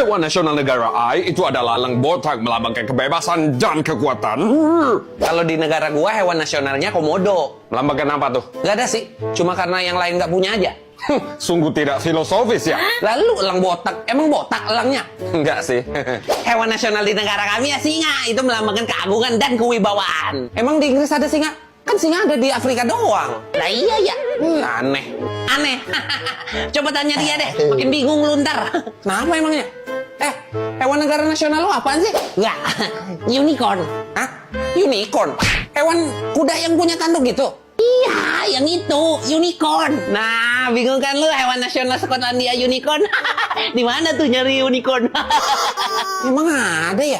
Hewan nasional negara I itu adalah elang botak melambangkan kebebasan dan kekuatan. Kalau di negara gua hewan nasionalnya komodo. Melambangkan apa tuh? Gak ada sih, cuma karena yang lain gak punya aja. Sungguh tidak filosofis ya? Lalu elang botak, emang botak elangnya? Enggak sih. Hewan nasional di negara kami ya singa. Itu melambangkan keagungan dan kewibawaan. Emang di Inggris ada singa? Kan singa ada di Afrika doang. Lah iya ya. Aneh. Aneh. Coba tanya dia deh. Makin bingung lu ntar. Kenapa emangnya? Hewan negara nasional lo apaan sih? Enggak. Unicorn. Hah? Unicorn? Hewan kuda yang punya tanduk gitu? Iya, yang itu, unicorn. Nah, bingung kan lu hewan nasional Skotlandia unicorn? Di mana tuh nyari unicorn? Emang ada ya?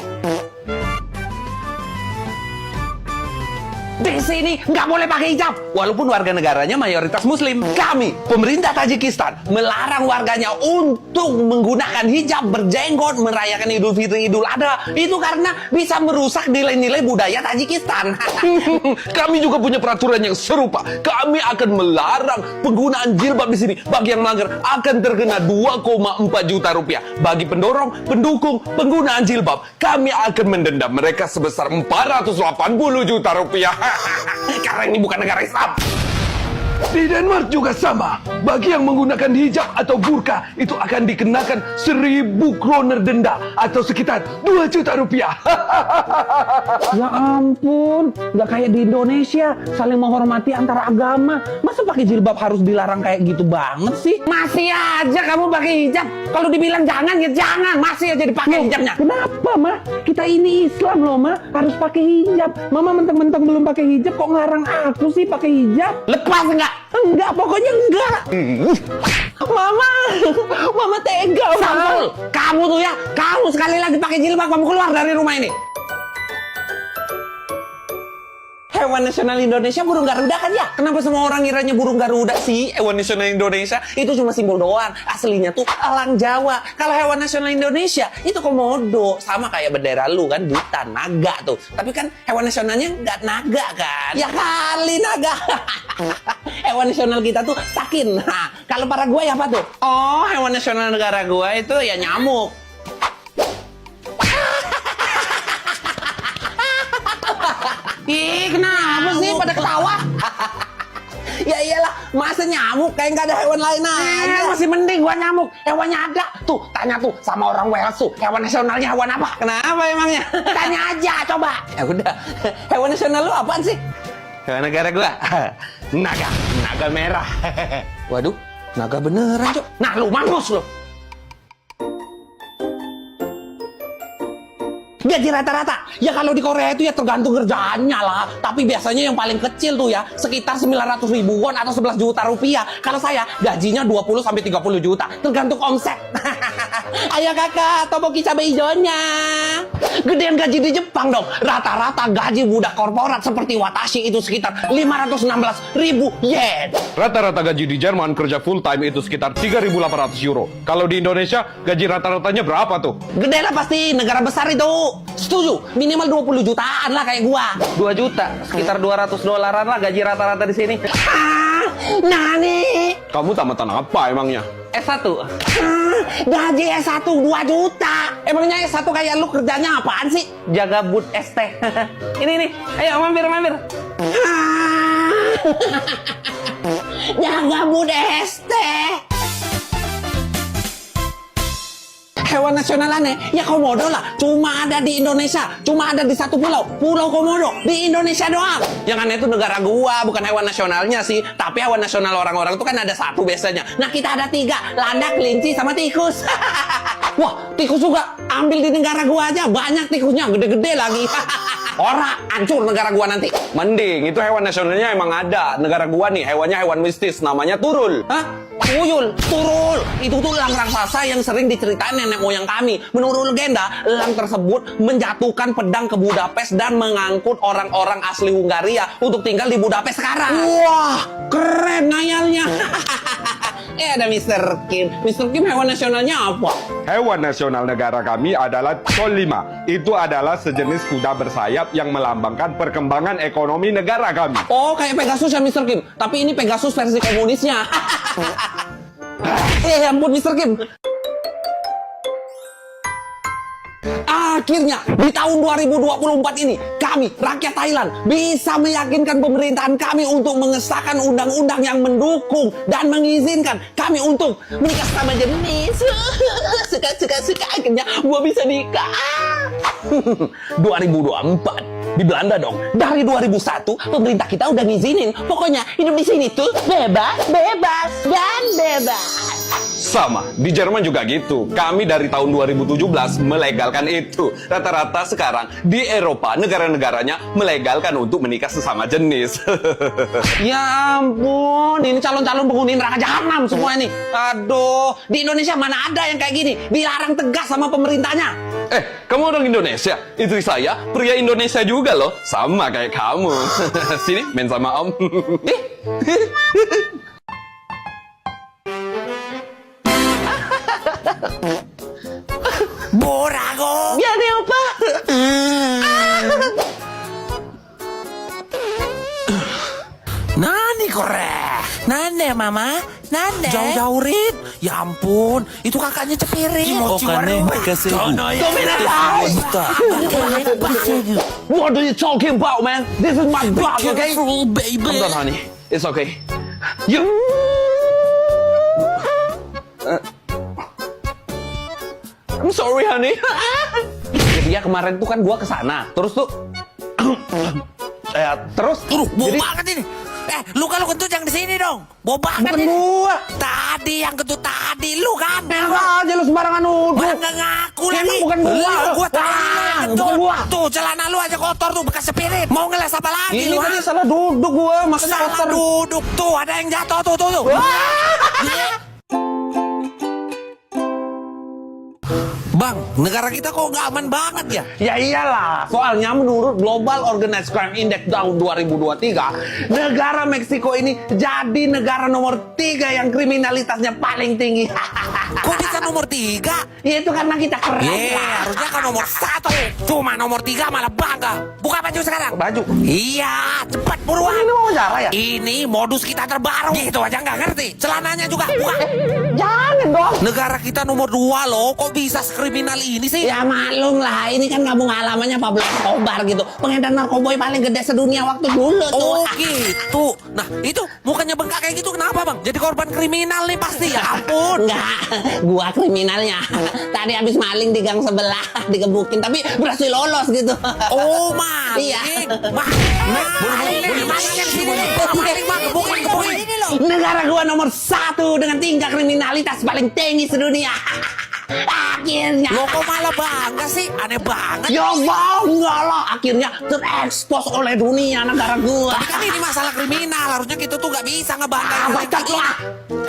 Di sini nggak boleh pakai hijab. Walaupun warga negaranya mayoritas muslim. Kami, pemerintah Tajikistan, melarang warganya untuk menggunakan hijab, berjenggot, merayakan Idul Fitri, Idul Adha. Itu karena bisa merusak nilai-nilai budaya Tajikistan. Kami juga punya peraturan yang serupa. Kami akan melarang penggunaan jilbab di sini. Bagi yang melanggar akan terkena 2,4 juta rupiah. Bagi pendorong, pendukung penggunaan jilbab, kami akan mendenda mereka sebesar 480 juta rupiah. Karena ini bukan negara Islam. Di Denmark juga sama. Bagi yang menggunakan hijab atau burka, itu akan dikenakan 1.000 kroner denda atau sekitar 2 juta rupiah. Ya ampun, nggak kayak di Indonesia, saling menghormati antara agama. Masa pakai jilbab harus dilarang kayak gitu banget sih? Masih aja kamu pakai hijab. Kalau dibilang jangan ya jangan, masih aja dipakai hijabnya. Kenapa, Ma? Kita ini Islam loh, Ma. Harus pakai hijab. Mama mentang-mentang belum pakai hijab, kok ngarang aku sih pakai hijab? Lepas enggak? Enggak, pokoknya enggak. Mama tega, Ma. Sampul, kamu tuh ya, kamu sekali lagi pakai jilbab, kamu keluar dari rumah ini. Hewan nasional Indonesia burung Garuda kan ya? Kenapa semua orang ngiranya burung Garuda sih? Hewan nasional Indonesia itu cuma simbol doang. Aslinya tuh elang Jawa. Kalau hewan nasional Indonesia itu komodo. Sama kayak bendera lu kan, buta, naga tuh. Tapi kan hewan nasionalnya nggak naga kan? Ya kali naga. Hewan nasional kita tuh takin. Nah, kalau Paraguay apa tuh? Oh, hewan nasional negara gua itu ya nyamuk. Ih, kenapa sih pada ketawa? Ya iyalah, masa nyamuk kayak nggak ada hewan lain aja. Masih mending gua nyamuk, hewannya ada. Tuh, tanya tuh sama orang Wales tuh, hewan nasionalnya hewan apa? Kenapa emangnya? Tanya aja, coba. Ya udah, hewan nasional lu apaan sih? Hewan negara gua, naga, naga merah. Waduh, naga beneran, Cok. Nah, lu mampus lu. Gaji rata-rata, ya kalau di Korea itu ya tergantung kerjaannya lah. Tapi biasanya yang paling kecil tuh ya sekitar 900 ribuan atau 11 juta rupiah. Kalau saya gajinya 20 sampai 30 juta, tergantung omset. Ayo kakak, toboki cabai hijaunya. Gedean gaji di Jepang dong. Rata-rata gaji budak korporat seperti Watashi itu sekitar 516 ribu yen. Rata-rata gaji di Jerman kerja full time itu sekitar 3.800 euro. Kalau di Indonesia, gaji rata-ratanya berapa tuh? Gede lah pasti, negara besar itu. Setuju, minimal 20 jutaan lah kayak gua. 2 juta, sekitar 200 dolaran lah gaji rata-rata di sini. Nani? Kamu tamatan apa emangnya? S1. Gaji S1 2 juta. Emangnya S1 kayak lu kerjanya apaan sih? Jaga booth ST. Ini nih, ayo mampir. Jaga Budeste. Hewan nasional aneh, ya komodo lah. Cuma ada di Indonesia. Cuma ada di satu pulau. Pulau Komodo. Di Indonesia doang. Yang aneh itu negara gua. Bukan hewan nasionalnya sih. Tapi hewan nasional orang-orang itu kan ada satu biasanya. Nah kita ada 3. Landak, kelinci, sama tikus. Wah, tikus juga. Ambil di negara gua aja. Banyak tikusnya. Gede-gede lagi. Ora, hancur negara gua nanti. Mending, itu hewan nasionalnya emang ada. Negara gua nih, hewannya hewan mistis. Namanya turul. Hah? Tuyul, turul. Itu tuh elang raksasa yang sering diceritain nenek moyang kami. Menurut legenda, elang tersebut menjatuhkan pedang ke Budapest dan mengangkut orang-orang asli Hungaria untuk tinggal di Budapest sekarang. Wah, keren ngayalnya. Ada Mr. Kim. Mr. Kim hewan nasionalnya apa? Hewan nasional negara kami adalah colima. Itu adalah sejenis kuda bersayap yang melambangkan perkembangan ekonomi negara kami. Oh, kayak Pegasus ya Mr. Kim. Tapi ini Pegasus versi komunisnya. Ya ampun Mr. Kim. Akhirnya di tahun 2024 ini kami rakyat Thailand bisa meyakinkan pemerintahan kami untuk mengesahkan undang-undang yang mendukung dan mengizinkan kami untuk menikah sama jenis. Suka akhirnya gua bisa nikah. 2024 di Belanda dong. Dari 2001 pemerintah kita udah ngizinin. Pokoknya hidup di sini tuh bebas dan bebas. Sama, di Jerman juga gitu. Kami dari tahun 2017 melegalkan itu. Rata-rata sekarang di Eropa, negara-negaranya melegalkan untuk menikah sesama jenis. Ya ampun, ini calon-calon penghuni neraka jahanam semua ini. Aduh, di Indonesia mana ada yang kayak gini? Dilarang tegas sama pemerintahnya. Kamu orang Indonesia? Istri saya pria Indonesia juga loh. Sama kayak kamu. Sini, main sama Om. Borago. Biar deh, Opa. Nani kore? Nande mama? Nande? Jauh-jauh Rit. Ya ampun, itu kakaknya Cepirit. Bukannya kasih. What are you talking about, man? This is my dog, okay? baby. Come on, honey. It's okay. You. I'm sorry, honey. Jadi ya kemarin tuh kan gua kesana, terus tuh, terus, Aduh, bau jadi banget ini. Lu kalau kentut yang di sini dong. Bau banget bukan ini. gua. Tadi yang kentut tadi lu kan. Enak aja lu sembarangan nuduh. Mana nggak ngaku Emang lagi. bukan gua. Lu gua tahu lu yang kentut. bukan gua. Tuh celana lu aja kotor tuh bekas Cepirit. Mau ngeles apa lagi Ini lu? tadi ha? salah duduk gua, makanya Salah kotor. duduk tuh, ada yang jatuh tuh. Iya. Bang, negara kita kok nggak aman banget ya? Ya iyalah, soalnya menurut Global Organized Crime Index tahun 2023, negara Meksiko ini jadi negara nomor 3 yang kriminalitasnya paling tinggi. Kok bisa nomor 3? Ya itu karena kita keren. Harusnya kan nomor 1. Cuma nomor 3 malah bangga. Buka baju sekarang. Baju. Iya, cepat buruan. Ini mau wawancara ya? Ini modus kita terbaru. Gitu aja nggak ngerti. Celananya juga buka. Jangan dong. Negara kita nomor 2 loh. Kok bisa sekriminal ini sih? Ya maklum lah, ini kan kampung halamannya Pablo Escobar gitu. Pengedar narkoboy paling gede sedunia waktu dulu tuh. Oh gitu. Nah itu mukanya bengkak kayak gitu kenapa bang? Jadi korban kriminal nih pasti ya ampun. Enggak, gua kriminalnya. Tadi habis maling di gang sebelah, digebukin tapi berhasil lolos gitu. Oh maling. Iya. Maling di sini. Maling bang, gebukin. Negara gua nomor 1 dengan tingkat kriminalitas paling tinggi sedunia. Akhirnya. Lo kok malah bangga sih? Aneh banget. Ya bangga lah, akhirnya terekspos oleh dunia negara gua. Tapi kan ini masalah kriminal, harusnya kita tuh gak bisa ngebantah. Ah, bacot lu ah.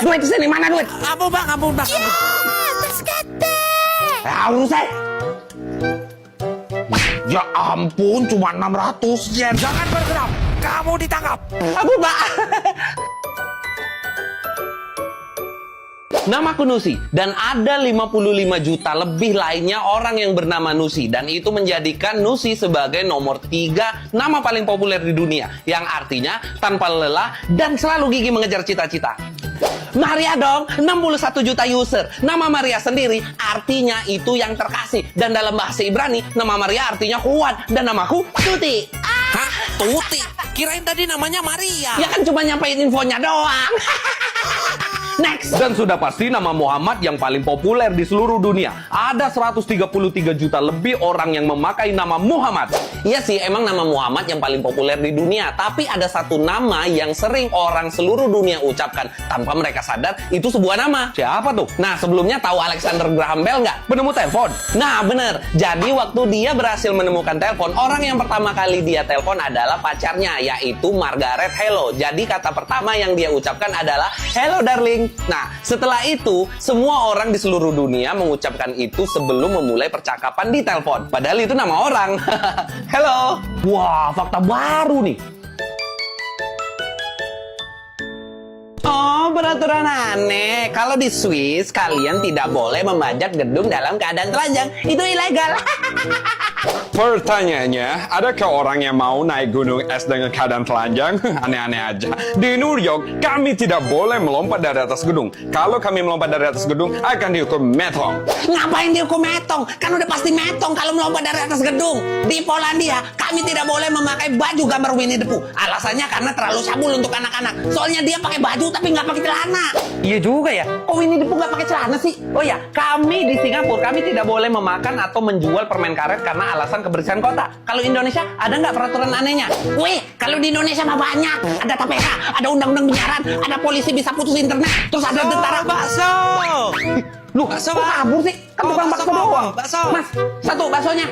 Duit di sini, mana duit? Ampun bang. Urus saya. Ya ampun, cuma 600 yen. Jangan bergerak, kamu ditangkap. Ampun, Pak. Namaku Nusi, dan ada 55 juta lebih lainnya orang yang bernama Nusi, dan itu menjadikan Nusi sebagai nomor 3 nama paling populer di dunia, yang artinya tanpa lelah dan selalu gigih mengejar cita-cita. Maria dong, 61 juta user. Nama Maria sendiri artinya itu yang terkasih, dan dalam bahasa Ibrani nama Maria artinya kuat, dan namaku Tuti. Hah? Tuti? Kirain tadi namanya Maria. Ya kan cuma nyampein infonya doang. Next. Dan sudah pasti nama Muhammad yang paling populer di seluruh dunia. Ada 133 juta lebih orang yang memakai nama Muhammad. Iya sih, emang nama Muhammad yang paling populer di dunia. Tapi ada satu nama yang sering orang seluruh dunia ucapkan tanpa mereka sadar itu sebuah nama. Siapa tuh? Nah, sebelumnya tahu Alexander Graham Bell nggak? Penemu telepon. Nah, bener. Jadi waktu dia berhasil menemukan telepon, orang yang pertama kali dia telepon adalah pacarnya, yaitu Margaret Hello. Jadi kata pertama yang dia ucapkan adalah "Hello darling". Nah, setelah itu, semua orang di seluruh dunia mengucapkan itu sebelum memulai percakapan di telepon. Padahal itu nama orang. Hello. Wah, fakta baru nih. Oh, peraturan aneh. Kalau di Swiss, kalian tidak boleh membajak gedung dalam keadaan telanjang. Itu ilegal. Pertanyaannya, adakah orang yang mau naik gunung es dengan keadaan telanjang? Aneh-aneh aja. Di New York, kami tidak boleh melompat dari atas gedung. Kalau kami melompat dari atas gedung, akan dihukum metong. Ngapain dihukum metong? Kan udah pasti metong kalau melompat dari atas gedung. Di Polandia, kami tidak boleh memakai baju gambar Winnie the Pooh. Alasannya karena terlalu sabul untuk anak-anak. Soalnya dia pakai baju tapi nggak pakai celana. Iya juga ya. Kok Winnie the Pooh nggak pakai celana sih? Oh ya, kami di Singapura kami tidak boleh memakan atau menjual permen karet karena alasan kebersihan kota. Kalau Indonesia ada nggak peraturan anehnya? Wih, kalau di Indonesia mah banyak. Ada TPK, ada undang-undang penyiaran, ada polisi bisa putus internet, terus ada tentara. Bakso. Lu kok kabur sih? Kan tukang bakso doang. Bakso. Mas, satu baksonya.